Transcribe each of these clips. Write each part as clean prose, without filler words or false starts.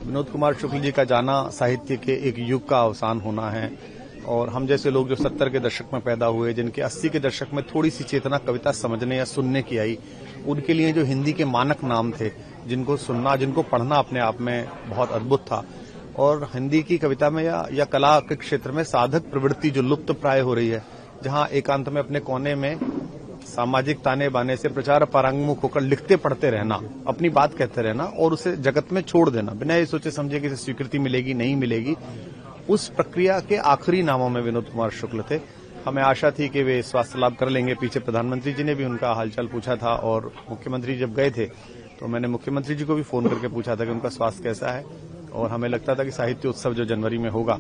विनोद कुमार शुक्ल जी का जाना साहित्य के एक युग का अवसान होना है और हम जैसे लोग जो 70 के दशक में पैदा हुए, जिनके 80 के दशक में थोड़ी सी चेतना कविता समझने या सुनने की आई, उनके लिए जो हिंदी के मानक नाम थे, जिनको सुनना, जिनको पढ़ना अपने आप में बहुत अद्भुत था। और हिंदी की कविता में या कला के क्षेत्र में साधक प्रवृत्ति जो लुप्त प्राय हो रही है, जहां एकांत में अपने कोने में सामाजिक ताने बाने से प्रचार परांगमुख होकर लिखते पढ़ते रहना, अपनी बात कहते रहना और उसे जगत में छोड़ देना बिना ये सोचे समझे कि इसे स्वीकृति मिलेगी नहीं मिलेगी, उस प्रक्रिया के आखिरी नामों में विनोद कुमार शुक्ल थे। हमें आशा थी कि वे स्वास्थ्य लाभ कर लेंगे। पीछे प्रधानमंत्री जी ने भी उनका हालचाल पूछा था और मुख्यमंत्री जब गए थे तो मैंने मुख्यमंत्री जी को भी फोन करके पूछा था कि उनका स्वास्थ्य कैसा है, और हमें लगता था कि साहित्य उत्सव जो जनवरी में होगा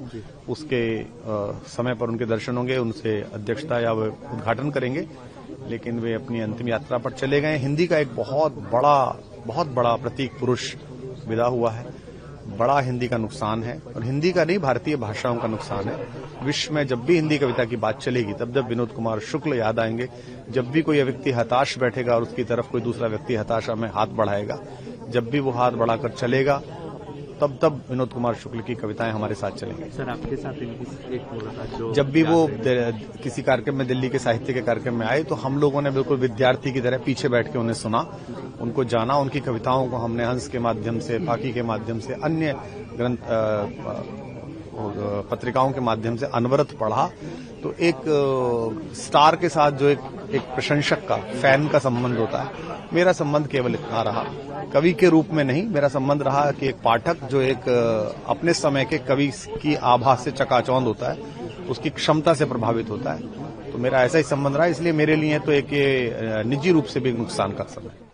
उसके समय पर उनके दर्शन होंगे, उनसे अध्यक्षता या वे उद्घाटन करेंगे, लेकिन वे अपनी अंतिम यात्रा पर चले गए। हिंदी का एक बहुत बड़ा प्रतीक पुरुष विदा हुआ है। बड़ा हिंदी का नुकसान है, और हिंदी का नहीं, भारतीय भाषाओं का नुकसान है। विश्व में जब भी हिंदी कविता की बात चलेगी तब जब विनोद कुमार शुक्ल याद आएंगे, जब भी कोई व्यक्ति हताश बैठेगा और उसकी तरफ कोई दूसरा व्यक्ति हताशा में हाथ बढ़ाएगा, जब भी वो हाथ बढ़ाकर चलेगा, तब विनोद कुमार शुक्ल की कविताएं हमारे साथ चलेंगी। सर, आपके साथ एक मुलाकात जो जब भी वो किसी कार्यक्रम में, दिल्ली के साहित्य के कार्यक्रम में आए, तो हम लोगों ने बिल्कुल विद्यार्थी की तरह पीछे बैठ के उन्हें सुना, उनको जाना, उनकी कविताओं को हमने हंस के माध्यम से, फाकी के माध्यम से, अन्य ग्रंथ पत्रिकाओं के माध्यम से अनवरत पढ़ा। तो एक स्टार के साथ जो एक प्रशंसक का, फैन का संबंध होता है, मेरा संबंध केवल इतना रहा, कवि के रूप में नहीं। मेरा संबंध रहा कि एक पाठक जो एक अपने समय के कवि की आभा से चकाचौंध होता है, उसकी क्षमता से प्रभावित होता है। तो मेरा ऐसा ही संबंध रहा, इसलिए मेरे लिए तो एक ये निजी रूप से भी नुकसान का समय है।